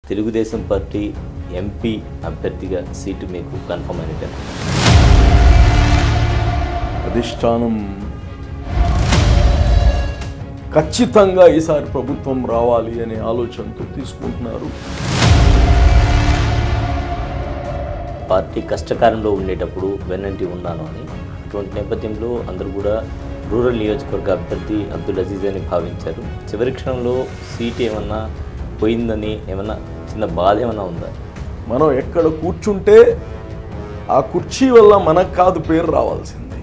Telugu Desam party MP అభ్యర్థిగా seat మీకు confirm అయినట్టు అధిష్టానం ఖచ్చితంగా ఈసారి ప్రభుత్వం రావాలి అనే ఆలోచనతో తీసుకుంటున్నారు. పార్టీ కష్టకాలంలో ఉండేటప్పుడు వెన్నంటి ఉన్నాను అని, అటువంటి నేపథ్యంలో అందరూ కూడా రూరల్ నియోజకవర్గ అభ్యర్థి అబ్దుల్ అజీజ్ అని భావించారు. చివరి క్షణంలో సీట్ ఏమన్నా పోయిందని ఏమన్నా చిన్న బాధ ఏమన్నా ఉందా? మనం ఎక్కడ కూర్చుంటే ఆ కుర్చీ వల్ల మనకు కాదు పేరు రావాల్సింది,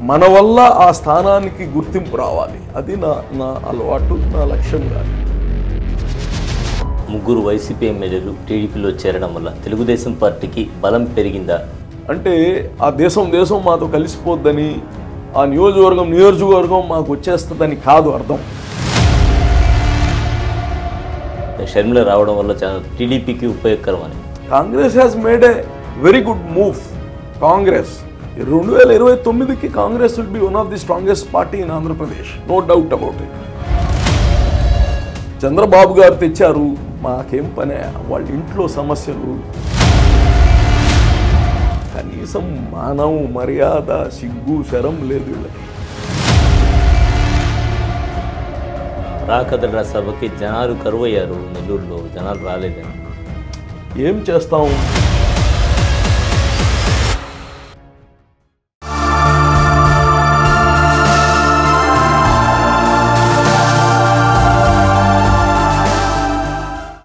మన వల్ల ఆ స్థానానికి గుర్తింపు రావాలి. అది నా అలవాటు, నా లక్ష్యం కాదు. ముగ్గురు వైసీపీ ఎమ్మెల్యేలు టీడీపీలో చేరడం వల్ల తెలుగుదేశం పార్టీకి బలం పెరిగిందా? అంటే ఆ దేశం మాతో కలిసిపోద్దని, ఆ నియోజకవర్గం మాకు వచ్చేస్తుందని కాదు అర్థం. షర్మిల రావడం వల్ల చాలా టీడీపీకి ఉపయోగకరం అని. Congress has made a very good move. Congress 2029కి Congress will be one of the strongest party in Andhra Pradesh, no doubt about it. Chandrababu గారు తెచ్చారు, మాకేం పనే వాళ్ళ ఇంట్లో సమస్యలు. కనీసం మానవ మర్యాద, సిగ్గు, శరం లేదు వీళ్ళకి. రాకదల సభకి జనాలు కరువయ్యారు, నెల్లూరులో జనాలు రాలేదని. ఏం చేస్తాం?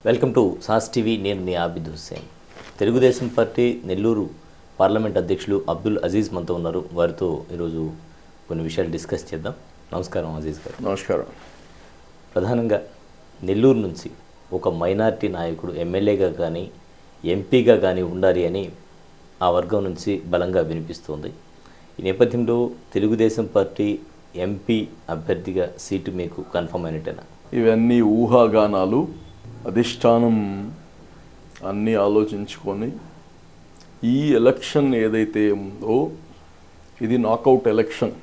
Welcome to sauce TV. నేను మీ ఆబిద్ హుస్సేన్. తెలుగుదేశం పార్టీ నెల్లూరు పార్లమెంట్ అధ్యక్షులు అబ్దుల్ అజీజ్ మనతో ఉన్నారు. వారితో ఈరోజు కొన్ని విషయాలు డిస్కస్ చేద్దాం. నమస్కారం అజీజ్ గారు. నమస్కారం. ప్రధానంగా నెల్లూరు నుంచి ఒక మైనారిటీ నాయకుడు ఎమ్మెల్యేగా కానీ ఎంపీగా కానీ ఉండాలి అని ఆ వర్గం నుంచి బలంగా వినిపిస్తుంది. ఈ నేపథ్యంలో తెలుగుదేశం పార్టీ ఎంపీ అభ్యర్థిగా సీటు మీకు కన్ఫర్మ్ అయినట్టేనా? ఇవన్నీ ఊహాగానాలు. అధిష్టానం అన్నీ ఆలోచించుకొని ఈ ఎలక్షన్ ఏదైతే ఉందో ఇది నాకౌట్ ఎలక్షన్.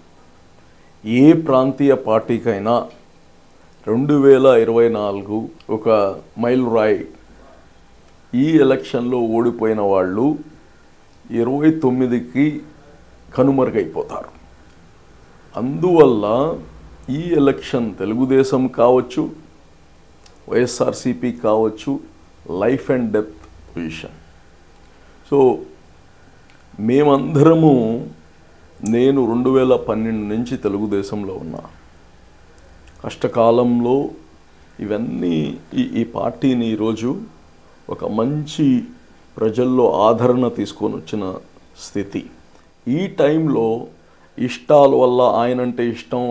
ఏ ప్రాంతీయ పార్టీకైనా 2024 ఒక మైల్ రాయి. ఈ ఎలక్షన్లో ఓడిపోయిన వాళ్ళు 29కి కనుమరుగైపోతారు. అందువల్ల ఈ ఎలక్షన్ తెలుగుదేశం కావచ్చు, వైఎస్ఆర్సీపీ కావచ్చు, life and death position. So మేమందరము, నేను 2012 నుంచి తెలుగుదేశంలో ఉన్నా. కష్టకాలంలో ఇవన్నీ ఈ పార్టీని ఈరోజు ఒక మంచి ప్రజల్లో ఆదరణ తీసుకొని వచ్చిన స్థితి. ఈ టైంలో ఇష్టాల వల్ల ఆయనంటే ఇష్టం,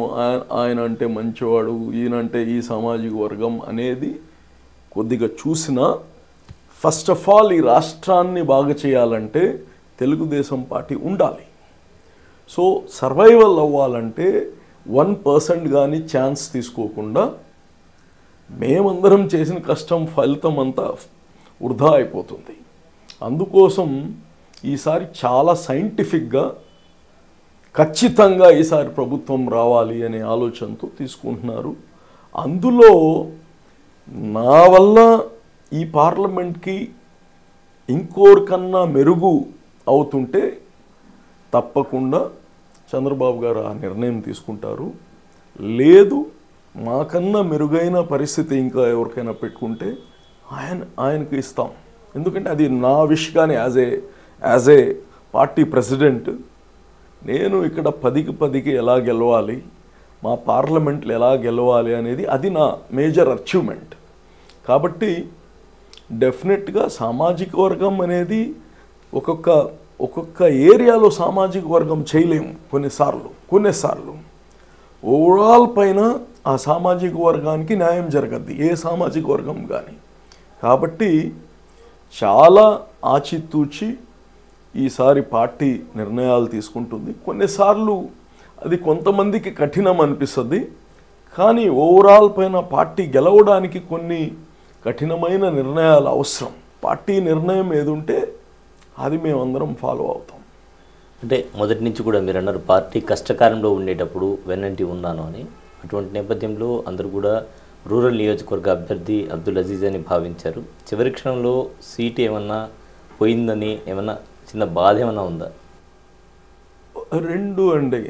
ఆయన అంటే మంచివాడు, ఈయనంటే ఈ సామాజిక వర్గం అనేది కొద్దిగా చూసినా, ఫస్ట్ ఆఫ్ ఆల్ ఈ రాష్ట్రాన్ని బాగా చేయాలంటే తెలుగుదేశం పార్టీ ఉండాలి. సో సర్వైవల్ అవ్వాలంటే 1% కానీ ఛాన్స్ తీసుకోకుండా మేమందరం చేసిన కష్టం ఫలితం అంతా వృధా అయిపోతుంది. అందుకోసం ఈసారి చాలా సైంటిఫిక్గా ఖచ్చితంగా ఈసారి ప్రభుత్వం రావాలి అనే ఆలోచనతో తీసుకుంటున్నారు. అందులో నా వల్ల ఈ పార్లమెంట్కి ఇంకోరికన్నా మెరుగు అవుతుంటే తప్పకుండా చంద్రబాబు గారు ఆ నిర్ణయం తీసుకుంటారు. లేదు మాకన్నా మెరుగైన పరిస్థితి ఇంకా ఎవరికైనా పెట్టుకుంటే ఆయనకి ఇస్తాం. ఎందుకంటే అది నా విష్. కానీ యాజ్ ఏ పార్టీ ప్రెసిడెంట్ నేను ఇక్కడ 10కి ఎలా గెలవాలి, మా పార్లమెంట్లు ఎలా గెలవాలి అనేది అది నా మేజర్ అచీవ్మెంట్. కాబట్టి డెఫినెట్గా సామాజిక వర్గం అనేది ఒక్కొక్క ఏరియాలో సామాజిక వర్గం చేయలేము. కొన్నిసార్లు ఓవరాల్ పైన ఆ సామాజిక వర్గానికి న్యాయం జరగద్ది, ఏ సామాజిక వర్గం కానీ. కాబట్టి చాలా ఆచితూచి ఈసారి పార్టీ నిర్ణయాలు తీసుకుంటుంది. కొన్నిసార్లు అది కొంతమందికి కఠినం అనిపిస్తుంది, కానీ ఓవరాల్ పైన పార్టీ గెలవడానికి కొన్ని కఠినమైన నిర్ణయాలు అవసరం. పార్టీ నిర్ణయం ఏదుంటే అది మేమందరం ఫాలో అవుతాం. అంటే మొదటి నుంచి కూడా మీరు అన్నారు పార్టీ కష్టకాలంలో ఉండేటప్పుడు వెన్నంటి ఉన్నాను అని. అటువంటి నేపథ్యంలో అందరూ కూడా రూరల్ నియోజకవర్గ అభ్యర్థి అబ్దుల్ అజీజ్ అని భావించారు. చివరి క్షణంలో సీటు ఏమన్నా పోయిందని ఏమన్నా చిన్న బాధ ఏమన్నా ఉందా? రెండు అండి,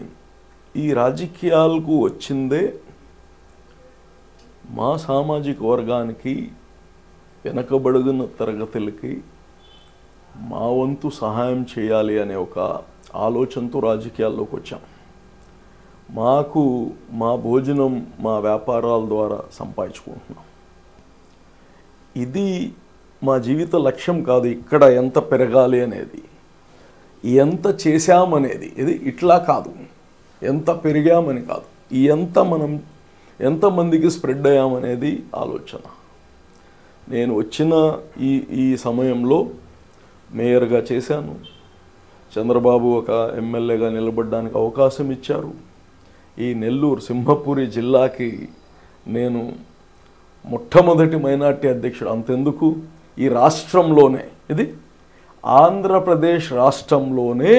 ఈ రాజకీయాలకు వచ్చిందే మా సామాజిక వర్గానికి, వెనకబడిన తరగతులకి మా వంతు సహాయం చేయాలి అనే ఒక ఆలోచనతో రాజకీయాల్లోకి వచ్చాం. మాకు మా భోజనం మా వ్యాపారాల ద్వారా సంపాదించుకుంటున్నాం. ఇది మా జీవిత లక్ష్యం కాదు. ఇక్కడ ఎంత పెరగాలి అనేది, ఎంత చేశామనేది, ఇది ఇట్లా కాదు, ఎంత పెరిగామని కాదు, మనం ఎంతమందికి స్ప్రెడ్ అయ్యామనేది ఆలోచన. నేను వచ్చిన ఈ సమయంలో మేయర్గా చేశాను. చంద్రబాబు ఒక ఎమ్మెల్యేగా నిలబడడానికి అవకాశం ఇచ్చారు. ఈ నెల్లూరు సింహపురి జిల్లాకి నేను మొట్టమొదటి మైనార్టీ అధ్యక్షుడు. అంతెందుకు, ఈ రాష్ట్రంలోనే, ఇది ఆంధ్రప్రదేశ్ రాష్ట్రంలోనే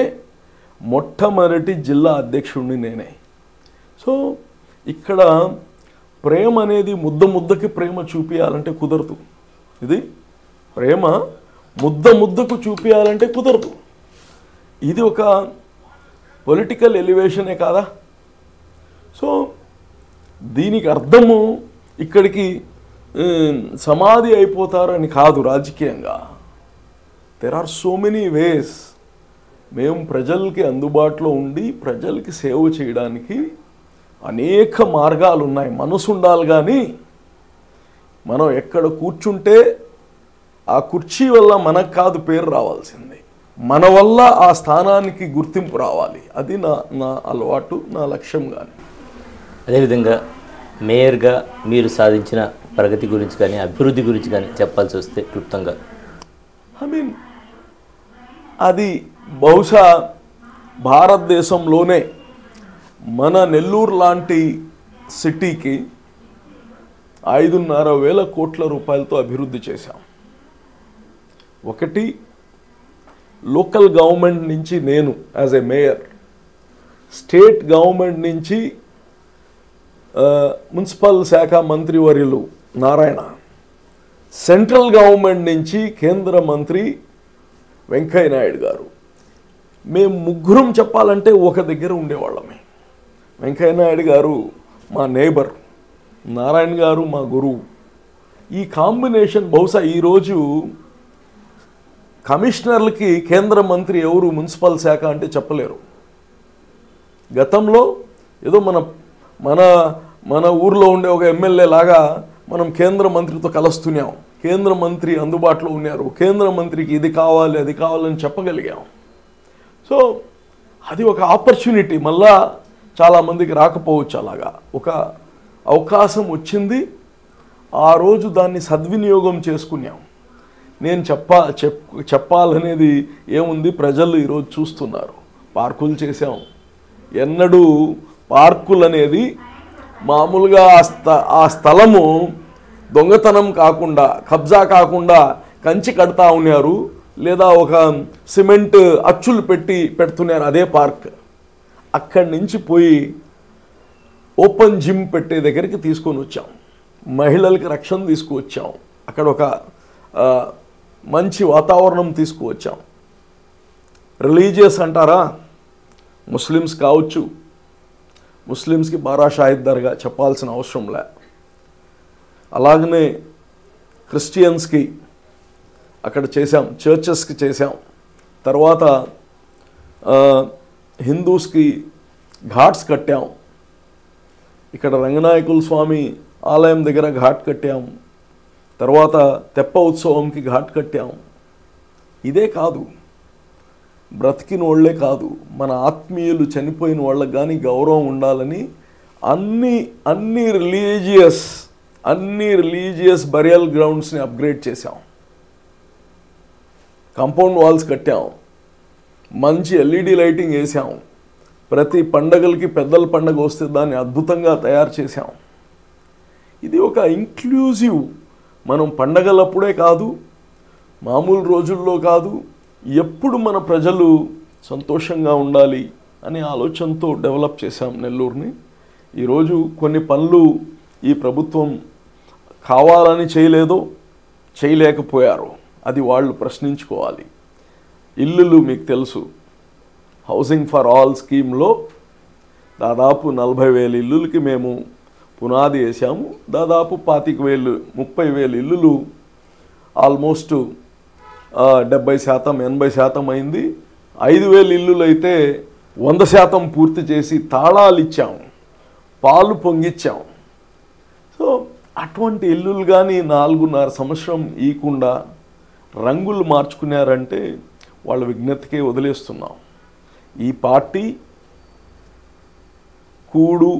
మొట్టమొదటి జిల్లా అధ్యక్షుడిని నేనే. సో ఇక్కడ ప్రేమ అనేది ముద్దకి ప్రేమ చూపించాలంటే కుదరదు. ఇది ప్రేమ ముద్దకు చూపించాలంటే కుదరదు. ఇది ఒక పొలిటికల్ ఎలివేషనే కాదా? సో దీనికి అర్థము ఇక్కడికి సమాధి అయిపోతారని కాదు. రాజకీయంగా there are so many ways. మేము ప్రజలకి అందుబాటులో ఉండి ప్రజలకి సేవ చేయడానికి అనేక మార్గాలు ఉన్నాయి. మనసు ఉండాలి, కానీ మనం ఎక్కడ కూర్చుంటే ఆ కుర్చీ వల్ల మనకు కాదు పేరు రావాల్సింది, మన వల్ల ఆ స్థానానికి గుర్తింపు రావాలి. అది నా అలవాటు, నా లక్ష్యం. కానీ అదేవిధంగా మేయర్గా మీరు సాధించిన ప్రగతి గురించి కానీ అభివృద్ధి గురించి కానీ చెప్పాల్సి వస్తే క్లుప్తంగా. అది బహుశా భారతదేశంలోనే మన నెల్లూరు లాంటి సిటీకి 5,500 కోట్ల రూపాయలతో అభివృద్ధి చేశాం. ఒకటి, లోకల్ గవర్నమెంట్ నుంచి నేను as a mayor, state government నుంచి మున్సిపల్ శాఖ మంత్రివర్యులు నారాయణ, సెంట్రల్ గవర్నమెంట్ నుంచి కేంద్ర మంత్రి వెంకయ్య నాయుడు గారు. మేము ముగ్గురం చెప్పాలంటే ఒక దగ్గర ఉండేవాళ్ళమే. వెంకయ్య నాయుడు గారు మా నేబర్, నారాయణ గారు మా గురువు. ఈ కాంబినేషన్ బహుశా ఈరోజు కమిషనర్లకి కేంద్ర మంత్రి ఎవరు మున్సిపల్ శాఖ అంటే చెప్పలేరు. గతంలో ఏదో మన ఊర్లో ఉండే ఒక ఎమ్మెల్యే లాగా మనం కేంద్ర మంత్రితో కలుస్తున్నాం. కేంద్ర మంత్రి అందుబాటులో ఉన్నారు, కేంద్ర మంత్రికి ఇది కావాలి అది కావాలని చెప్పగలిగాం. సో అది ఒక ఆపర్చునిటీ. మళ్ళా చాలామందికి రాకపోవచ్చు. అలాగా ఒక అవకాశం వచ్చింది, ఆ రోజు దాన్ని సద్వినియోగం చేసుకున్నాం. నేను చెప్పాలనేది ఏముంది, ప్రజలు ఈరోజు చూస్తున్నారు. పార్కులు చేసాం. ఎన్నడూ పార్కులు అనేది మామూలుగా ఆ స్థలము దొంగతనం కాకుండా, కబ్జా కాకుండా కంచి కడతా ఉన్నారు, లేదా ఒక సిమెంట్ అచ్చులు పెడుతున్నారు. అదే పార్క్. అక్కడి నుంచి పోయి ఓపెన్ జిమ్ పెట్టే దగ్గరికి తీసుకొని వచ్చాం. మహిళలకి రక్షణ తీసుకువచ్చాం. అక్కడ ఒక మంచి వాతావరణం తీసుకువచ్చాం. రిలీజియస్ అంటారా, ముస్లిమ్స్ కావచ్చు, ముస్లిమ్స్కి బారా షాహిద్ దర్గా చెప్పాల్సిన అవసరం లే. అలాగనే క్రిస్టియన్స్కి అక్కడ చేశాం, చర్చెస్కి చేశాం. తర్వాత హిందూస్కి ఘాట్స్ కట్టాం. ఇక్కడ రంగనాయకుల స్వామి ఆలయం దగ్గర ఘాట్ కట్టాం. తర్వాత తెప్ప ఉత్సవంకి ఘాట్ కట్టాం. ఇదే కాదు, బ్రతికిన వాళ్ళే కాదు, మన ఆత్మీయులు చనిపోయిన వాళ్ళకి కానీ గౌరవం ఉండాలని అన్ని రిలీజియస్ బరియల్ గ్రౌండ్స్ని అప్గ్రేడ్ చేశాం. కాంపౌండ్ వాల్స్ కట్టాం. మంచి ఎల్ఈడి లైటింగ్ వేసాం. ప్రతి పండగలకి పెద్దల పండగ వస్తే దాన్ని అద్భుతంగా తయారు చేశాం. ఇది ఒక ఇంక్లూజివ్, మనం పండగలప్పుడే కాదు, మామూలు రోజుల్లో కాదు, ఎప్పుడు మన ప్రజలు సంతోషంగా ఉండాలి అనే ఆలోచనతో డెవలప్ చేశాం నెల్లూరుని. ఈరోజు కొన్ని పనులు ఈ ప్రభుత్వం కావాలని చేయలేదో చేయలేకపోయారో అది వాళ్ళు ప్రశ్నించుకోవాలి. ఇల్లులు మీకు తెలుసు, హౌసింగ్ ఫర్ ఆల్ స్కీమ్లో దాదాపు 40,000 ఇల్లులకి మేము పునాది వేసాము. దాదాపు 25,000 30,000 ఇల్లులు ఆల్మోస్ట్ 70% 80% అయింది. 5,000 ఇల్లులు అయితే 100% పూర్తి చేసి తాళాలు ఇచ్చాము, పాలు పొంగిచ్చాము. సో అటువంటి ఇల్లులు కానీ 4.5 సంవత్సరం ఈకుండా రంగులు మార్చుకున్నారంటే వాళ్ళ విజ్ఞతకే వదిలేస్తున్నాం. ఈ పార్టీ కూడు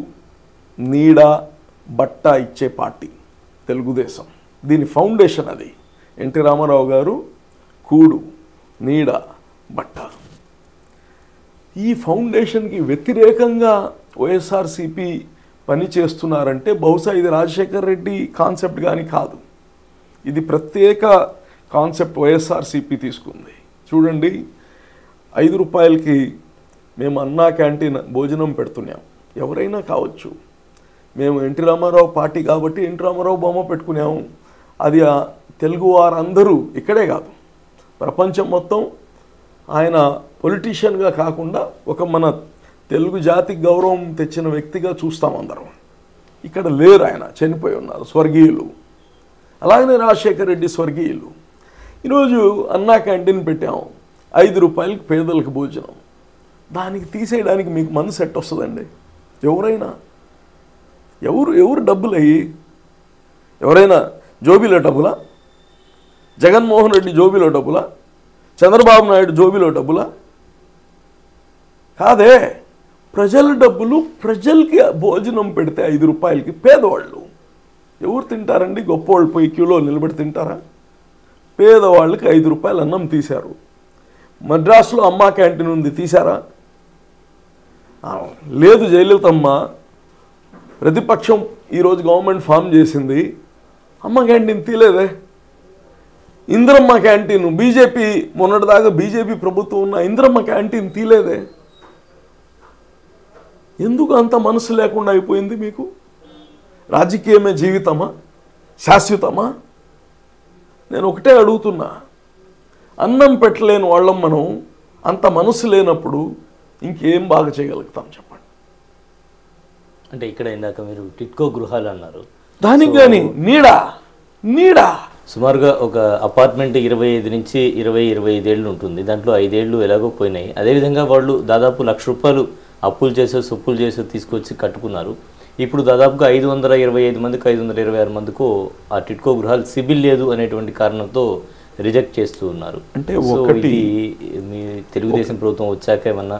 నీడ బట్ట ఇచ్చే పార్టీ తెలుగుదేశం. దీని ఫౌండేషన్ అది. ఎన్టీ రామారావు గారు కూడు నీడ బట్ట. ఈ ఫౌండేషన్కి వ్యతిరేకంగా వైఎస్ఆర్సీపీ పని చేస్తున్నారంటే బహుశా ఇది రాజశేఖర్ రెడ్డి కాన్సెప్ట్ కానీ కాదు. ఇది ప్రత్యేక కాన్సెప్ట్ వైఎస్ఆర్సీపీ తీసుకుంది. చూడండి, 5 రూపాయలకి మేము అన్నా క్యాంటీన్ భోజనం పెడుతున్నాం. ఎవరైనా కావచ్చు. మేము ఎన్టీ రామారావు పార్టీ కాబట్టి ఎన్టీ రామారావు బొమ్మ పెట్టుకున్నాము. అది తెలుగు వారందరూ ఇక్కడే కాదు ప్రపంచం మొత్తం ఆయన పొలిటీషియన్గా కాకుండా ఒక మన తెలుగు జాతికి గౌరవం తెచ్చిన వ్యక్తిగా చూస్తాం అందరం. ఇక్కడ లేరు, ఆయన చనిపోయి ఉన్నారు, స్వర్గీయులు. అలాగనే రాజశేఖర్ రెడ్డి స్వర్గీయులు. ఈరోజు అన్నా క్యాంటీన్ పెట్టాము, 5 రూపాయలకి పేదలకు భోజనం. దానికి తీసేయడానికి మీకు మనసు సెట్ వస్తుందండి? ఎవరైనా ఎవరు డబ్బులు అయ్యి ఎవరైనా జోబీలో డబ్బులా? జగన్మోహన్ రెడ్డి జోబీలో డబ్బులా? చంద్రబాబు నాయుడు జోబీలో డబ్బులా? కాదే, ప్రజల డబ్బులు. ప్రజలకి భోజనం పెడితే 5 రూపాయలకి పేదవాళ్ళు ఎవరు తింటారండి? గొప్పవాళ్ళు పోయి క్యూలో నిలబడి తింటారా? పేదవాళ్ళకి 5 రూపాయలు అన్నం తీశారు. మద్రాసులో అమ్మా క్యాంటీన్ ఉంది, తీశారా? లేదు. జయలలితమ్మ ప్రతిపక్షం ఈరోజు గవర్నమెంట్ ఫామ్ చేసింది, అమ్మ క్యాంటీన్ తీలేదే. ఇందిరమ్మ క్యాంటీన్ బీజేపీ మొన్నటిదాకా బీజేపీ ప్రభుత్వం ఉన్న ఇందిరమ్మ క్యాంటీన్ తీలేదే. ఎందుకు అంత మనసు లేకుండా అయిపోయింది మీకు? రాజకీయమే జీవితమా? శాశ్వతమా? నేను ఒకటే అడుగుతున్నా, అన్నం పెట్టలేని వాళ్ళం మనం అంత మనసు లేనప్పుడు ఇంకేం బాగా చేయగలుగుతాం చెప్పండి? అంటే ఇక్కడ ఇందాక మీరు టిట్కో గృహాలు అన్నారు, దానికి కానీ నీడా సుమారుగా ఒక అపార్ట్మెంట్ 25 నుంచి 25 ఏళ్ళు ఉంటుంది. దాంట్లో 5 ఏళ్ళు ఎలాగో పోయినాయి. అదేవిధంగా వాళ్ళు దాదాపు ₹1,00,000 అప్పులు చేసో సొప్పులు చేసో తీసుకొచ్చి కట్టుకున్నారు. ఇప్పుడు దాదాపుగా 525 మందికి 526 మందికి ఆ టిట్కో గృహాలు సిబిల్ లేదు అనేటువంటి కారణంతో రిజెక్ట్ చేస్తూ ఉన్నారు. అంటే ఒకటి మీ తెలుగుదేశం ప్రభుత్వం వచ్చాక ఏమన్నా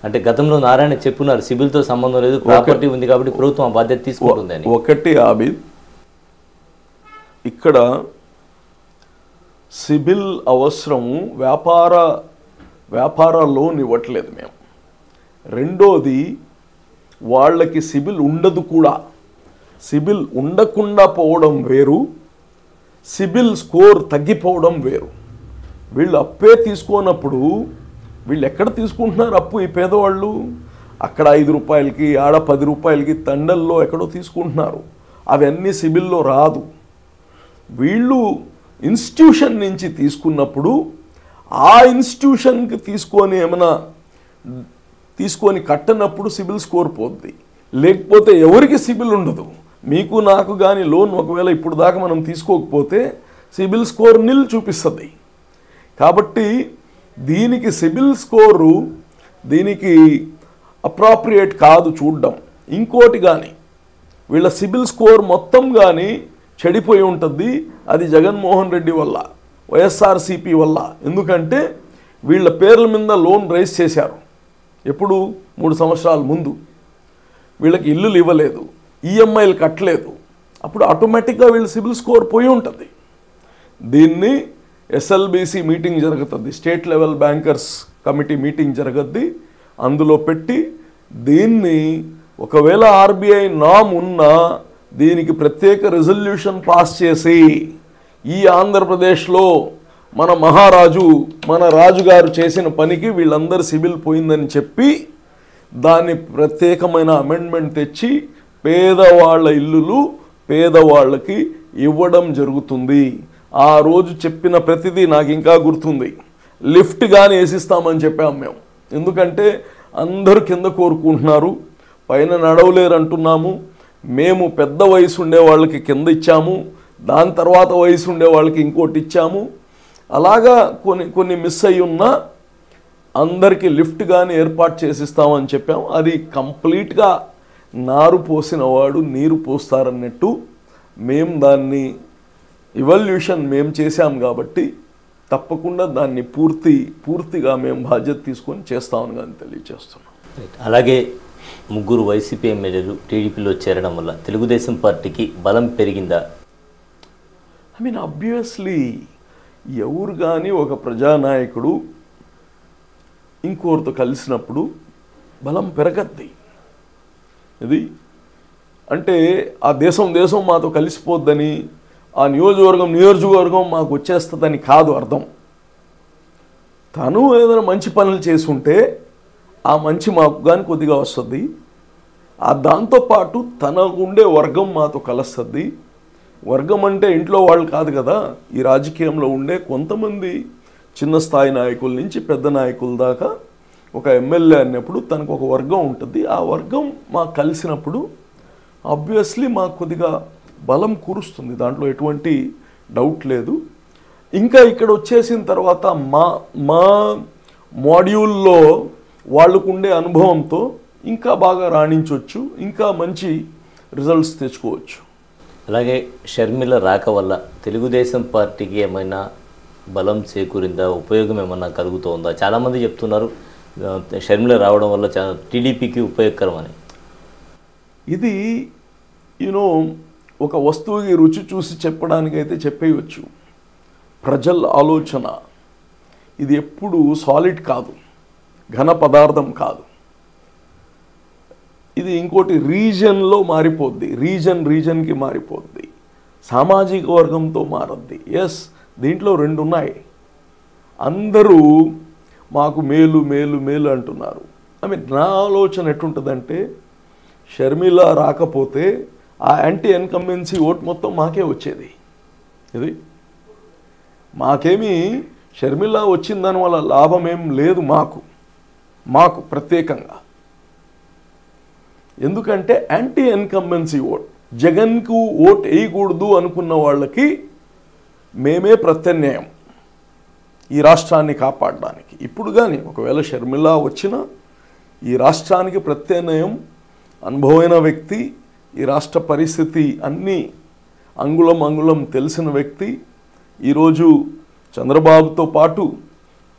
అంటే గతంలో నారాయణ చెప్పున్నారు సిబిల్తో సంబంధం లేదు, ప్రాపర్టీ ఉంది కాబట్టి ప్రభుత్వం ఆ బాధ్యత తీసుకుంటుంది అని. ఒకటి ఆబిద్, ఇక్కడ సిబిల్ అవసరము వ్యాపార లోన్ ఇవ్వట్లేదు మేము. రెండోది, వాళ్ళకి సిబిల్ ఉండదు కూడా. సిబిల్ ఉండకుండా పోవడం వేరు, సిబిల్ స్కోర్ తగ్గిపోవడం వేరు. వీళ్ళు అప్పే తీసుకోనప్పుడు వీళ్ళు ఎక్కడ తీసుకుంటున్నారు అప్పు? ఈ పేదవాళ్ళు అక్కడ 5 రూపాయలకి ఆడ 10 రూపాయలకి తండల్లో ఎక్కడో తీసుకుంటున్నారు. అవన్నీ సిబిల్లో రాదు. వీళ్ళు ఇన్స్టిట్యూషన్ నుంచి తీసుకున్నప్పుడు ఆ ఇన్స్టిట్యూషన్కి తీసుకొని కట్టనప్పుడు సిబిల్ స్కోర్ పోద్ది. లేకపోతే ఎవరికి సిబిల్ ఉండదు. మీకు నాకు కానీ లోన్ ఒకవేళ ఇప్పుడు దాకా మనం తీసుకోకపోతే సిబిల్ స్కోర్ నిల్ చూపిస్తుంది. కాబట్టి దీనికి సిబిల్ స్కోరు దీనికి అప్రాప్రియేట్ కాదు చూడడం. ఇంకోటి కానీ వీళ్ళ సిబిల్ స్కోర్ మొత్తం కానీ చెడిపోయి ఉంటుంది. అది జగన్మోహన్ రెడ్డి వల్ల, వైఎస్ఆర్సీపీ వల్ల. ఎందుకంటే వీళ్ళ పేర్ల మీద లోన్ రైజ్ చేశారు. ఎప్పుడు? 3 సంవత్సరాల ముందు. వీళ్ళకి ఇల్లులు ఇవ్వలేదు, ఈఎంఐలు కట్టలేదు. అప్పుడు ఆటోమేటిక్గా వీళ్ళ సిబిల్ స్కోర్ పోయి ఉంటుంది. దీన్ని ఎస్ఎల్బీసీ మీటింగ్ జరుగుతుంది, state level bankers committee meeting జరగద్ది. అందులో పెట్టి దీన్ని ఒకవేళ ఆర్బీఐ నామ్ ఉన్నా దీనికి ప్రత్యేక రెజల్యూషన్ పాస్ చేసి ఈ ఆంధ్రప్రదేశ్లో మన మహారాజు మన రాజుగారు చేసిన పనికి వీళ్ళందరూ సిబిల్ పోయిందని చెప్పి దాన్ని ప్రత్యేకమైన అమెండ్మెంట్ తెచ్చి పేదవాళ్ళ ఇల్లులు పేదవాళ్ళకి ఇవ్వడం జరుగుతుంది. ఆ రోజు చెప్పిన ప్రతిదీ నాకు ఇంకా గుర్తుంది. లిఫ్ట్ కానీ వేసిస్తామని చెప్పాము మేము. ఎందుకంటే అందరూ కింద కోరుకుంటున్నారు, పైన నడవలేరు అంటున్నాము. మేము పెద్ద వయసు ఉండే వాళ్ళకి కింద ఇచ్చాము, దాని తర్వాత వయసు ఉండే వాళ్ళకి ఇంకోటి ఇచ్చాము. అలాగా కొన్ని మిస్ అయ్యి ఉన్నా అందరికీ లిఫ్ట్ కానీ ఏర్పాటు చేసిస్తామని చెప్పాము. అది కంప్లీట్గా నారు పోసిన వాడు నీరు పోస్తారన్నట్టు మేము దాన్ని ఇవల్యూషన్ మేము చేశాం కాబట్టి తప్పకుండా దాన్ని పూర్తిగా మేము బాధ్యత తీసుకొని చేస్తామని కానీ తెలియజేస్తున్నాం. అలాగే ముగ్గురు వైసీపీ ఎమ్మెల్యేలు టీడీపీలో చేరడం వల్ల తెలుగుదేశం పార్టీకి బలం పెరిగిందా? ఆబ్వియస్లీ ఎవరు కానీ ఒక ప్రజానాయకుడు ఇంకోరితో కలిసినప్పుడు బలం పెరగద్ది. ఇది అంటే ఆ దేశం మాతో కలిసిపోద్దని, ఆ నియోజకవర్గం మాకు వచ్చేస్తుందని కాదు అర్థం. తను ఏదైనా మంచి పనులు చేసుంటే ఆ మంచి మాకు కానీ కొద్దిగా వస్తుంది. దాంతోపాటు తనకు ఉండే వర్గం మాతో కలుస్తుంది. వర్గం అంటే ఇంట్లో వాళ్ళు కాదు కదా, ఈ రాజకీయంలో ఉండే కొంతమంది చిన్న స్థాయి నాయకుల నుంచి పెద్ద నాయకుల దాకా ఒక ఎమ్మెల్యే అన్నప్పుడు తనకు ఒక వర్గం ఉంటుంది. ఆ వర్గం మాకు కలిసినప్పుడు ఆబ్వియస్లీ మాకు కొద్దిగా బలం కూరుస్తుంది, దాంట్లో ఎటువంటి డౌట్ లేదు. ఇంకా ఇక్కడ వచ్చేసిన తర్వాత మా మాడ్యూల్లో వాళ్ళకు ఉండే అనుభవంతో ఇంకా బాగా రాణించవచ్చు, ఇంకా మంచి రిజల్ట్స్ తెచ్చుకోవచ్చు. అలాగే షర్మిల రాక వల్ల తెలుగుదేశం పార్టీకి ఏమైనా బలం చేకూరిందా, ఉపయోగం ఏమన్నా కలుగుతుందా? చాలామంది చెప్తున్నారు షర్మిల రావడం వల్ల టీడీపీకి ఉపయోగకరం అని. ఇది ఒక వస్తువుకి రుచి చూసి చెప్పడానికైతే చెప్పేయచ్చు. ప్రజల ఆలోచన ఇది ఎప్పుడు సాలిడ్ కాదు, ఘన పదార్థం కాదు. ఇది ఇంకోటి రీజన్లో మారిపోద్ది, రీజన్కి మారిపోద్ది, సామాజిక వర్గంతో మారద్ది. ఎస్, దీంట్లో రెండు ఉన్నాయి. అందరూ మాకు మేలు మేలు మేలు అంటున్నారు. నా ఆలోచన ఎట్టుంటుందంటే షర్మిల రాకపోతే ఆ యాంటీ ఇన్కంబెన్సీ ఓట్ మొత్తం మాకే వచ్చేది. ఇది మాకేమీ షర్మిల వచ్చిందని వల్ల లాభం ఏం లేదు మాకు ప్రత్యేకంగా. ఎందుకంటే యాంటీ ఇన్కంబెన్సీ ఓట్, జగన్కు ఓట్ వేయకూడదు అనుకున్న వాళ్ళకి మేమే ప్రత్యామ్నాయం ఈ రాష్ట్రాన్ని కాపాడడానికి. ఇప్పుడు కానీ ఒకవేళ షర్మిల వచ్చినా ఈ రాష్ట్రానికి ప్రత్యామ్నాయం అనుభవమైన వ్యక్తి, ఈ రాష్ట్ర పరిస్థితి అన్నీ అంగుళం తెలిసిన వ్యక్తి. ఈరోజు చంద్రబాబుతో పాటు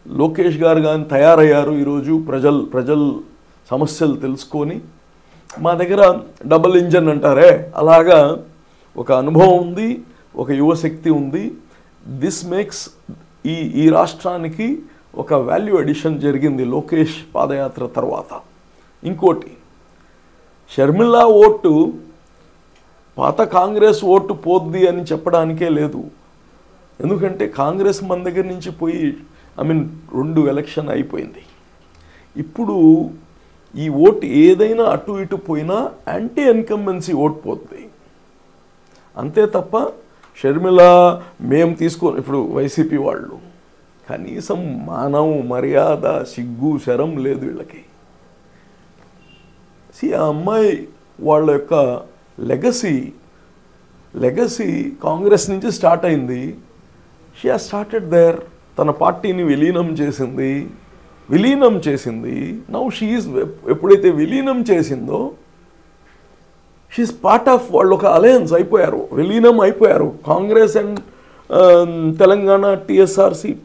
లోకేష్ గారు కానీ తయారయ్యారు. ఈరోజు ప్రజల సమస్యలు తెలుసుకొని మా దగ్గర డబుల్ ఇంజన్ అంటారే అలాగా ఒక అనుభవం ఉంది, ఒక యువశక్తి ఉంది. దిస్ మేక్స్ ఈ రాష్ట్రానికి ఒక వాల్యూ అడిషన్ జరిగింది లోకేష్ పాదయాత్ర తర్వాత. ఇంకోటి, షర్మిల ఓటు పాత కాంగ్రెస్ ఓటు పోద్ది అని చెప్పడానికే లేదు. ఎందుకంటే కాంగ్రెస్ మన దగ్గర నుంచి పోయి 2 ఎలక్షన్ అయిపోయింది. ఇప్పుడు ఈ ఓటు ఏదైనా అటు ఇటు పోయినా యాంటీ ఇన్కంబెన్సీ ఓటు పోతుంది అంతే తప్ప షర్మిల మేము ఇప్పుడు వైసీపీ వాళ్ళు కనీసం మానవ మర్యాద సిగ్గు శరం లేదు వీళ్ళకి. ఆ అమ్మాయి వాళ్ళ యొక్క లెగసీ కాంగ్రెస్ నుంచి స్టార్ట్ అయింది. She has started there. తన పార్టీని విలీనం చేసింది. నౌ షీ ఈజ్, ఎప్పుడైతే విలీనం చేసిందో షీఈస్ పార్ట్ ఆఫ్, వాళ్ళు ఒక అలయన్స్ అయిపోయారు, విలీనం అయిపోయారు. కాంగ్రెస్ అండ్ తెలంగాణ TSRCP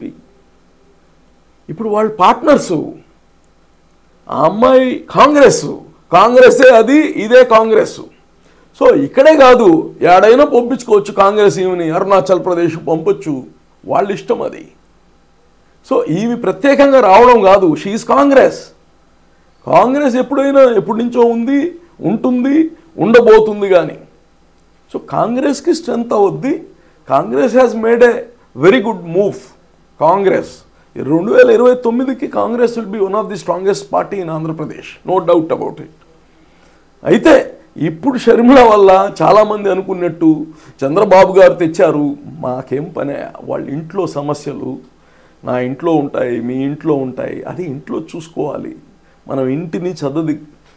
ఇప్పుడు వాళ్ళు పార్ట్నర్సు. ఆ అమ్మాయి కాంగ్రెస్సే అది, ఇదే కాంగ్రెస్. సో ఇక్కడే కాదు, ఏడైనా పంపించుకోవచ్చు కాంగ్రెస్. ఈమెని అరుణాచల్ ప్రదేశ్ పంపొచ్చు, వాళ్ళ ఇష్టం అది. సో ఈమె ప్రత్యేకంగా రావడం కాదు, షీఈస్ కాంగ్రెస్ ఎప్పటి నుంచో ఉంది, ఉంటుంది, ఉండబోతుంది. కానీ సో కాంగ్రెస్కి స్ట్రెంత్ అవుద్ది. Congress has made a very good move. Congress 2029కి Congress will be one of the strongest party in Andhra Pradesh, no doubt about it. అయితే ఇప్పుడు షర్మిల వల్ల చాలామంది అనుకున్నట్టు చంద్రబాబు గారు తెచ్చారు, మాకేం పనే, వాళ్ళ ఇంట్లో సమస్యలు నా ఇంట్లో ఉంటాయి, మీ ఇంట్లో ఉంటాయి, అది ఇంట్లో చూసుకోవాలి. మనం ఇంటిని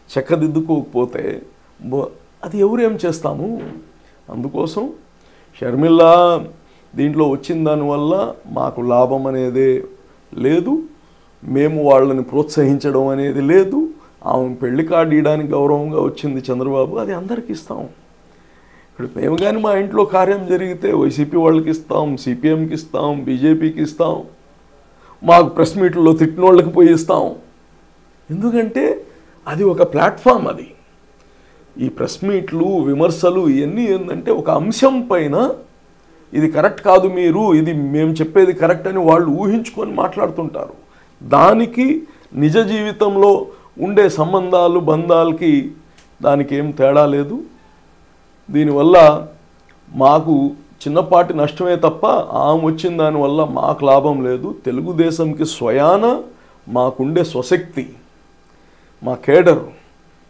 చక్కదిద్దుకోకపోతే అది ఎవరేం చేస్తాము? అందుకోసం షర్మిల దీంట్లో వచ్చిన దానివల్ల మాకు లాభం అనేదే లేదు, మేము వాళ్ళని ప్రోత్సహించడం అనేది లేదు. ఆమె పెళ్లి కార్డు ఇవ్వడానికి గౌరవంగా వచ్చింది చంద్రబాబు, అది అందరికి ఇస్తాం. ఇప్పుడు మేము కానీ మా ఇంట్లో కార్యం జరిగితే వైసీపీ వాళ్ళకి ఇస్తాం, సిపిఎంకి ఇస్తాం, బీజేపీకి ఇస్తాం, మాకు ప్రెస్ మీట్లలో తిట్టిన వాళ్ళకి పోయి ఇస్తాం. ఎందుకంటే అది ఒక ప్లాట్ఫామ్. అది ఈ ప్రెస్ మీట్లు, విమర్శలు ఇవన్నీ ఏంటంటే ఒక అంశం పైన ఇది కరెక్ట్ కాదు, మీరు ఇది మేము చెప్పేది కరెక్ట్ అని వాళ్ళు ఊహించుకొని మాట్లాడుతుంటారు. దానికి నిజ జీవితంలో ఉండే సంబంధాలు, బంధాలకి దానికి ఏం తేడా లేదు. దీనివల్ల మాకు చిన్నపాటి నష్టమే తప్ప ఆమె వచ్చిన దానివల్ల మాకు లాభం లేదు. తెలుగుదేశంకి స్వయాన మాకుండే స్వశక్తి, మా కేడర్,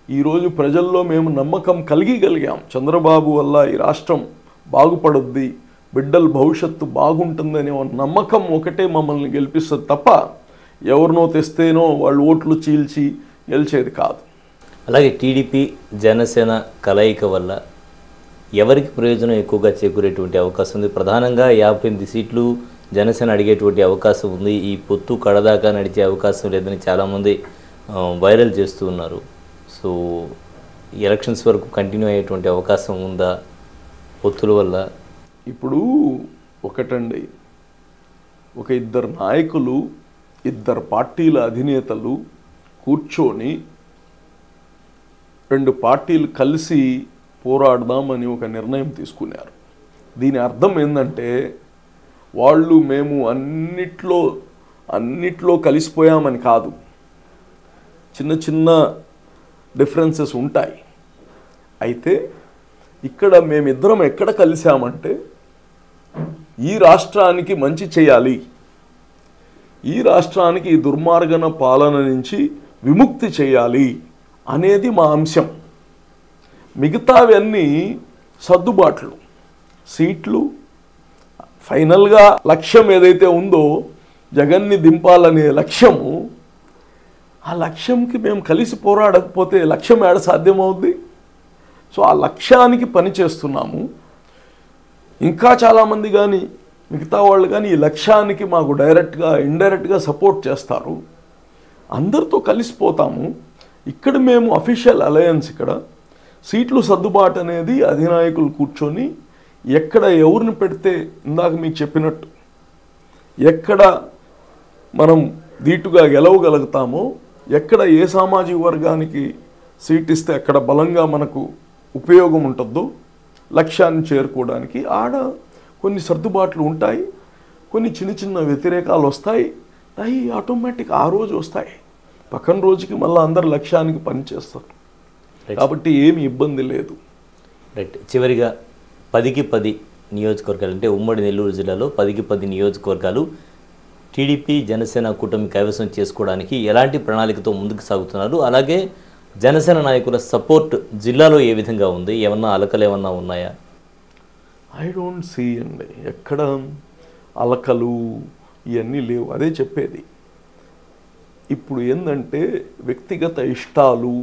ఈరోజు ప్రజల్లో మేము నమ్మకం కలిగాం. చంద్రబాబు వల్ల ఈ రాష్ట్రం బాగుపడుద్ది, బిడ్డల భవిష్యత్తు బాగుంటుందనే నమ్మకం ఒకటే మమ్మల్ని గెలిపిస్తుంది తప్ప ఎవరినో తెస్తేనో వాళ్ళు ఓట్లు చీల్చి గెలిచేది కాదు. అలాగే టీడీపీ జనసేన కలయిక వల్ల ఎవరికి ప్రయోజనం ఎక్కువగా చేకూరేటువంటి అవకాశం ఉంది? ప్రధానంగా 58 సీట్లు జనసేన అడిగేటువంటి అవకాశం ఉంది. ఈ పొత్తు కడదాకా నడిచే అవకాశం లేదని చాలామంది వైరల్ చేస్తూ ఉన్నారు. సో ఎలక్షన్స్ వరకు కంటిన్యూ అయ్యేటువంటి అవకాశం ఉందా పొత్తుల వల్ల? ఇప్పుడు ఒకటండి, ఒక ఇద్దరు నాయకులు, ఇద్దరు పార్టీల అధినేతలు కూర్చొని 2 పార్టీలు కలిసి పోరాడదామని ఒక నిర్ణయం తీసుకున్నారు. దీని అర్థం ఏంటంటే వాళ్ళు మేము అన్నిట్లో కలిసిపోయామని కాదు, చిన్న చిన్న డిఫరెన్సెస్ ఉంటాయి. అయితే ఇక్కడ మేమిద్దరం ఎక్కడ కలిసామంటే ఈ రాష్ట్రానికి మంచి చేయాలి, ఈ రాష్ట్రానికి ఈ దుర్మార్గన పాలన నుంచి విముక్తి చేయాలి అనేది మా అంశం. మిగతావన్నీ సర్దుబాట్లు, సీట్లు. ఫైనల్గా లక్ష్యం ఏదైతే ఉందో జగన్ని దింపాలనే లక్ష్యము, ఆ లక్ష్యంకి మేము కలిసి పోరాడకపోతే లక్ష్యం ఏడ సాధ్యమవుద్ది? సో ఆ లక్ష్యానికి పని చేస్తున్నాము. ఇంకా చాలామంది కానీ మిగతా వాళ్ళు కానీ ఈ లక్ష్యానికి మాకు డైరెక్ట్గా ఇండైరెక్ట్గా సపోర్ట్ చేస్తారు. అందరితో కలిసిపోతాము. ఇక్కడ మేము అఫీషియల్ అలయన్స్, ఇక్కడ సీట్లు సర్దుబాటు అనేది అధినాయకులు కూర్చొని ఎక్కడ ఎవరిని పెడితే ఇందాక మీకు చెప్పినట్టు ఎక్కడ మనం ధీటుగా గెలవగలుగుతామో, ఎక్కడ ఏ సామాజిక వర్గానికి సీట్ ఇస్తే అక్కడ బలంగా మనకు ఉపయోగం ఉంటుందో లక్ష్యాన్ని చేరుకోవడానికి ఆడ కొన్ని సర్దుబాట్లు ఉంటాయి, కొన్ని చిన్న చిన్న వ్యతిరేకాలు వస్తాయి. అవి ఆటోమేటిక్ ఆ రోజు వస్తాయి, పక్కన రోజుకి మళ్ళీ అందరు లక్ష్యానికి పనిచేస్తారు. కాబట్టి ఏమి ఇబ్బంది లేదు. రైట్. చివరిగా 10కి 10 నియోజకవర్గాలు అంటే ఉమ్మడి నెల్లూరు జిల్లాలో 10కి 10 నియోజకవర్గాలు టీడీపీ జనసేన కూటమి కైవసం చేసుకోవడానికి ఎలాంటి ప్రణాళికతో ముందుకు సాగుతున్నారు? అలాగే జనసేన నాయకుల సపోర్ట్ జిల్లాలో ఏ విధంగా ఉంది? ఏమన్నా అలకలు ఏమన్నా ఉన్నాయా? ఐ డోంట్ సీ అండి, ఎక్కడ అలకలు ఇవన్నీ లేవు. అదే చెప్పేది. ఇప్పుడు ఏంటంటే వ్యక్తిగత ఇష్టాలు,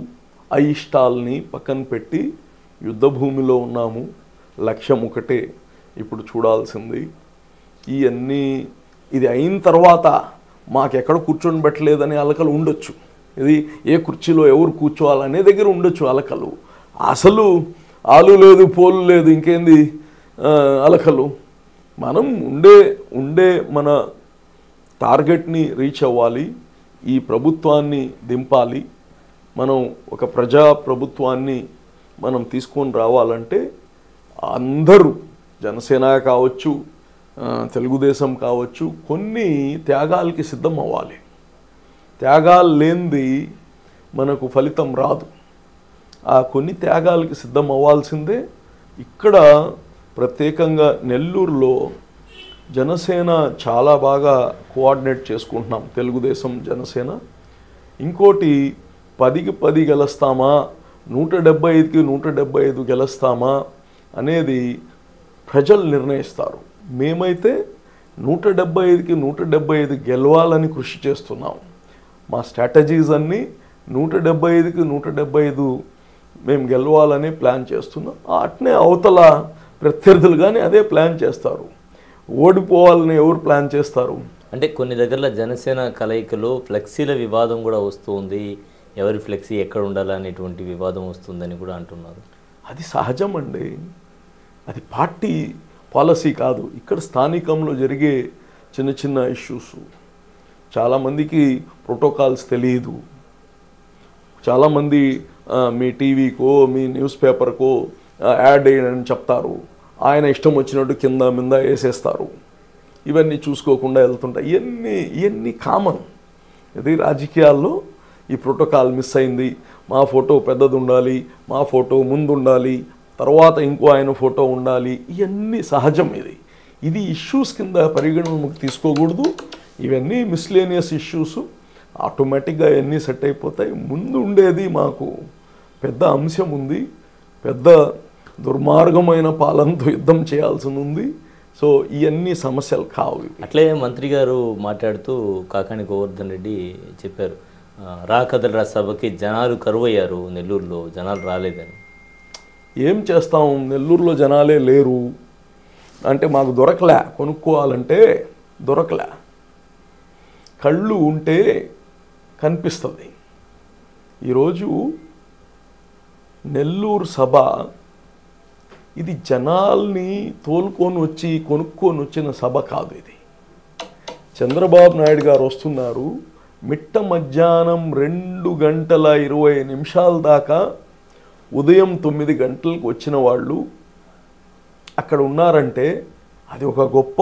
అయిష్టాలని పక్కన పెట్టి యుద్ధభూమిలో ఉన్నాము. లక్ష్యం ఒకటే ఇప్పుడు చూడాల్సింది. ఇవన్నీ ఇది అయిన తర్వాత మాకెక్కడ కూర్చొని పెట్టలేదని అలకలు ఉండొచ్చు. ఇది ఏ కుర్చీలో ఎవరు కూర్చోవాలనే దగ్గర ఉండొచ్చు అలకలు. అసలు ఆలు లేదు, పోలు లేదు, ఇంకేంది అలకలు. మనం ఉండే మన టార్గెట్ని రీచ్ అవ్వాలి, ఈ ప్రభుత్వాన్ని దింపాలి. మనం ఒక ప్రజా ప్రభుత్వాన్ని మనం తీసుకొని రావాలంటే అందరూ, జనసేన కావచ్చు, తెలుగుదేశం కావచ్చు, కొన్ని త్యాగాలకి సిద్ధం అవ్వాలి. త్యాగాలు లేనిది మనకు ఫలితం రాదు. ఆ కొన్ని త్యాగాలకి సిద్ధం అవ్వాల్సిందే. ఇక్కడ ప్రత్యేకంగా నెల్లూరులో జనసేన చాలా బాగా కోఆర్డినేట్ చేసుకుంటున్నాం, తెలుగుదేశం జనసేన. ఇంకోటి 10కి 10 గెలుస్తామా, 175కి 175 గెలుస్తామా అనేది ప్రజలు నిర్ణయిస్తారు. మేమైతే 175కి 175 గెలవాలని కృషి చేస్తున్నాం. మా స్ట్రాటజీస్ అన్నీ 175కి 175 మేము గెలవాలని ప్లాన్ చేస్తున్నాం. అట్నే అవతల ప్రత్యర్థులు కానీ అదే ప్లాన్ చేస్తారు. ఓడిపోవాలని ఎవరు ప్లాన్ చేస్తారు? అంటే కొన్ని దగ్గరలో జనసేన కలయికలో ఫ్లెక్సీల వివాదం కూడా వస్తుంది. ఎవరి ఫ్లెక్సీ ఎక్కడ ఉండాలనేటువంటి వివాదం వస్తుందని కూడా అంటున్నారు. అది సహజం అండి. అది పార్టీ పాలసీ కాదు. ఇక్కడ స్థానికంలో జరిగే చిన్న చిన్న ఇష్యూస్. చాలామందికి ప్రోటోకాల్స్ తెలియదు. చాలామంది మీ టీవీకో మీ న్యూస్ పేపర్కో యాడ్ వేయని చెప్తారు. ఆయన ఇష్టం వచ్చినట్టు కింద మీద వేసేస్తారు. ఇవన్నీ చూసుకోకుండా వెళ్తుంటాయి. ఇవన్నీ కామన్. ఇది రాజకీయాల్లో ఈ ప్రోటోకాల్ మిస్ అయింది, మా ఫోటో పెద్దది ఉండాలి, మా ఫోటో ముందు ఉండాలి, తర్వాత ఇంకో ఆయన ఫోటో ఉండాలి, ఇవన్నీ సహజం. ఇది ఇష్యూస్ కింద పరిగణనకు తీసుకోకూడదు. ఇవన్నీ మిస్లేనియస్ ఇష్యూస్. ఆటోమేటిక్గా ఇవన్నీ సెట్ అయిపోతాయి. ముందు ఉండేది మాకు పెద్ద అంశం ఉంది. పెద్ద దుర్మార్గమైన పాలనతో యుద్ధం చేయాల్సి ఉంది. సో ఇవన్నీ సమస్యలు కావు. అట్లే మంత్రి గారు మాట్లాడుతూ కాకాని గోవర్ధన్ రెడ్డి చెప్పారు, రాకదల సభకి జనాలు కరువయ్యారు, నెల్లూరులో జనాలు రాలేదని. ఏం చేస్తాం, నెల్లూరులో జనాలే లేరు అంటే మాకు దొరకలే, కొనుక్కోవాలంటే దొరకలే. కళ్ళు ఉంటే కనిపిస్తుంది. ఈరోజు నెల్లూరు సభ ఇది జనాల్ని తోలుకొని వచ్చి కొనుక్కొని వచ్చిన సభ కాదు. ఇది చంద్రబాబు నాయుడు గారు వస్తున్నారు. మిట్ట మధ్యాహ్నం 2:20 దాకా ఉదయం 9 గంటలకు వచ్చిన వాళ్ళు అక్కడ ఉన్నారంటే అది ఒక గొప్ప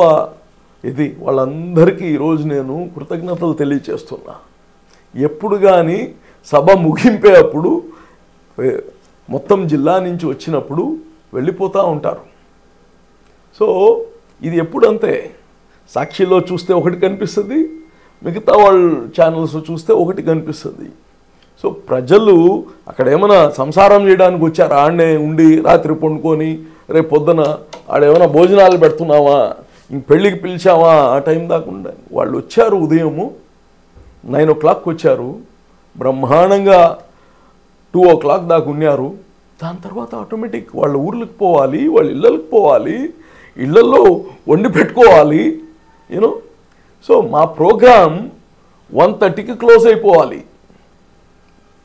ఇది. వాళ్ళందరికీ ఈరోజు నేను కృతజ్ఞతలు తెలియచేస్తున్నా. ఎప్పుడు కానీ సభ ముగింపే అప్పుడు మొత్తం జిల్లా నుంచి వచ్చినప్పుడు వెళ్ళిపోతూ ఉంటారు. సో ఇది ఎప్పుడంతే సాక్షిలో చూస్తే ఒకటి కనిపిస్తుంది, మిగతా వాళ్ళ ఛానల్స్ చూస్తే ఒకటి కనిపిస్తుంది. సో ప్రజలు అక్కడ ఏమైనా సంసారం చేయడానికి వచ్చారు, ఆడనే ఉండి రాత్రి పండుకొని రేపు పొద్దున ఆడేమైనా భోజనాలు పెడుతున్నావా, ఇంక పెళ్ళికి పిలిచావా, ఆ టైం దాకుండా వాళ్ళు వచ్చారు. ఉదయము 9 o'clock వచ్చారు, బ్రహ్మాండంగా 2 o'clock దాకా ఉన్నారు. దాని తర్వాత ఆటోమేటిక్ వాళ్ళ ఊర్లకు పోవాలి, వాళ్ళ ఇళ్ళకి పోవాలి, ఇళ్లలో వండి పెట్టుకోవాలి. యూనో సో మా ప్రోగ్రామ్ 1:30కి క్లోజ్ అయిపోవాలి.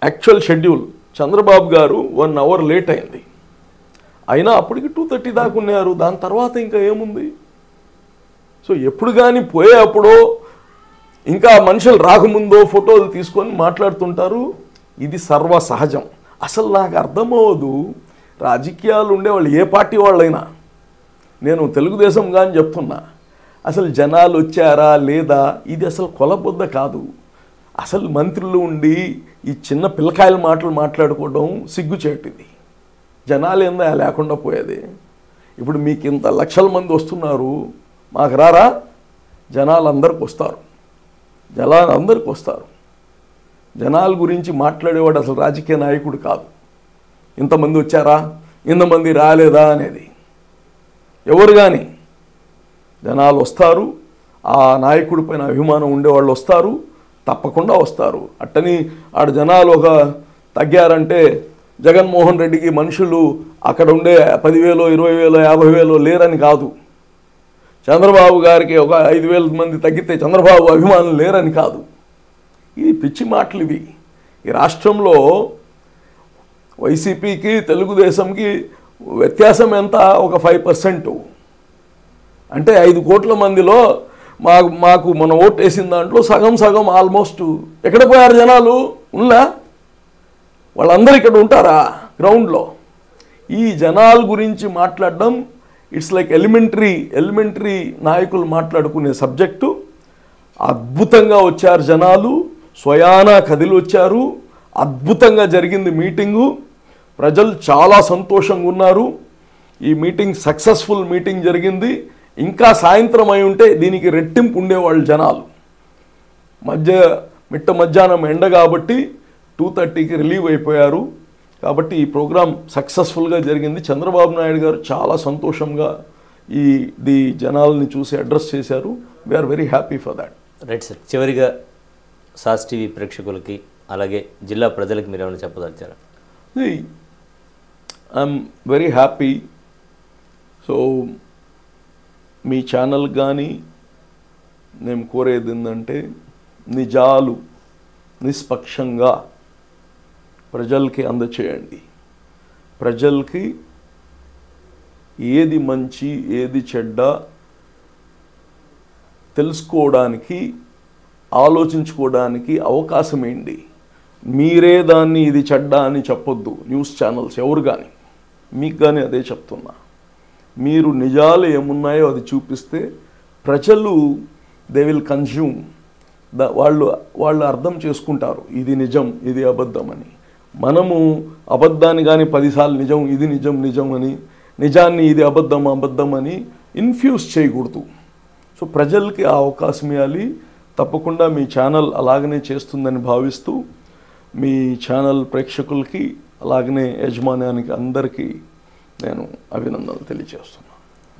యాక్చువల్ షెడ్యూల్ చంద్రబాబు గారు 1 hour లేట్ అయింది. అయినా అప్పటికి 2:30 దాకా ఉన్నారు. దాని తర్వాత ఇంకా ఏముంది? సో ఎప్పుడు కానీ పోయేప్పుడో ఇంకా మనుషులు రాకముందో ఫోటోలు తీసుకొని మాట్లాడుతుంటారు. ఇది సర్వసహజం. అసలు నాకు అర్థమవదు, రాజకీయాలు ఉండేవాళ్ళు ఏ పార్టీ వాళ్ళైనా, నేను తెలుగుదేశం కానీ చెప్తున్నా, అసలు జనాలు వచ్చారా లేదా ఇది అసలు కొలబొద్ద కాదు. అసలు మంత్రులు ఉండి ఈ చిన్న పిల్లకాయల మాటలు మాట్లాడుకోవడం సిగ్గుచేటిది. జనాలు ఏందా లేకుండా పోయేది. ఇప్పుడు మీకు ఇంత లక్షల మంది వస్తున్నారు, మాకు రారా? జనాలు అందరికి వస్తారు, జనాల గురించి మాట్లాడేవాడు అసలు రాజకీయ నాయకుడు కాదు. ఇంతమంది వచ్చారా, ఇంతమంది రాలేదా అనేది ఎవరు కానీ జనాలు వస్తారు. ఆ నాయకుడి పైన అభిమానం ఉండేవాళ్ళు వస్తారు, తప్పకుండా వస్తారు. అట్టని ఆడ జనాలు ఒక తగ్గారంటే జగన్మోహన్ రెడ్డికి మనుషులు అక్కడ ఉండే 10,000, 20,000, 50,000 లేరని కాదు. చంద్రబాబు గారికి ఒక 5,000 మంది తగ్గితే చంద్రబాబు అభిమానులు లేరని కాదు. ఇది పిచ్చి మాటలు ఇవి. ఈ రాష్ట్రంలో వైసీపీకి తెలుగుదేశంకి వ్యత్యాసం ఎంత? ఒక 5%. అంటే 5 కోట్ల మందిలో మాకు మన ఓటు వేసిన దాంట్లో సగం ఆల్మోస్ట్ ఎక్కడ పోయారు జనాలు? ఉన్నా వాళ్ళందరూ ఇక్కడ ఉంటారా గ్రౌండ్లో? ఈ జనాల గురించి మాట్లాడడం ఇట్స్ లైక్ ఎలిమెంటరీ నాయకులు మాట్లాడుకునే సబ్జెక్టు. అద్భుతంగా వచ్చారు జనాలు, స్వయానా కదిలి వచ్చారు, అద్భుతంగా జరిగింది మీటింగు. ప్రజలు చాలా సంతోషంగా ఉన్నారు. ఈ మీటింగ్ సక్సెస్ఫుల్ మీటింగ్ జరిగింది. ఇంకా సాయంత్రం అయి ఉంటే దీనికి రెట్టింపు ఉండేవాళ్ళు జనాలు. మిట్ట మధ్యాహ్నం ఎండ కాబట్టి 2:30కి రిలీవ్ అయిపోయారు. కాబట్టి ఈ ప్రోగ్రాం సక్సెస్ఫుల్గా జరిగింది. చంద్రబాబు నాయుడు గారు చాలా సంతోషంగా ఈ జనాలని చూసి అడ్రస్ చేశారు. We're very happy for that. Right sir, చివరిగా సాస్ టీవీ ప్రేక్షకులకి అలాగే జిల్లా ప్రజలకు మీరు ఏమైనా చెప్పదలిచారా? I'm very happy. సో మీ ఛానల్ కానీ నేను కోరేది ఏంటంటే నిజాలు నిష్పక్షంగా ప్రజలకి అందచేయండి. ప్రజలకి ఏది మంచి ఏది చెడ్డ తెలుసుకోవడానికి ఆలోచించుకోవడానికి అవకాశం ఏంటి. మీరే దాన్ని ఇది చెడ్డ అని చెప్పొద్దు. న్యూస్ ఛానల్స్ ఎవరు కానీ, మీకు కానీ అదే చెప్తున్నా. మీరు నిజాలు ఏమున్నాయో అది చూపిస్తే ప్రజలు దే విల్ కన్జ్యూమ్. వాళ్ళు అర్థం చేసుకుంటారు ఇది నిజం ఇది అబద్ధం అని. మనము అబద్ధాన్ని కానీ 10 సార్లు నిజం ఇది నిజం నిజం అని, నిజాన్ని ఇది అబద్ధం అని ఇన్ఫ్యూజ్ చేయకూడదు. సో ప్రజలకి ఆ అవకాశం ఇవ్వాలి. తప్పకుండా మీ ఛానల్ అలాగనే చేస్తుందని భావిస్తూ మీ ఛానల్ ప్రేక్షకులకి అలాగనే యజమాన్యానికి అందరికీ నేను అభినందనలు తెలియజేస్తున్నాను.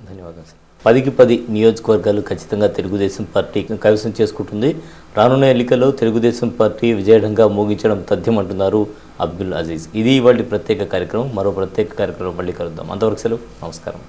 ధన్యవాదాలు సార్. 10కి 10 నియోజకవర్గాలు ఖచ్చితంగా తెలుగుదేశం పార్టీ కైవసం చేసుకుంటుంది. రానున్న ఎన్నికల్లో తెలుగుదేశం పార్టీ విజయఢంగా మోగించడం తథ్యమంటున్నారు అబ్దుల్ అజీజ్. ఇది ఇవాళ ప్రత్యేక కార్యక్రమం. మరో ప్రత్యేక కార్యక్రమం మళ్ళీ కలుద్దాం. అంతవరకు సెలవు. నమస్కారం.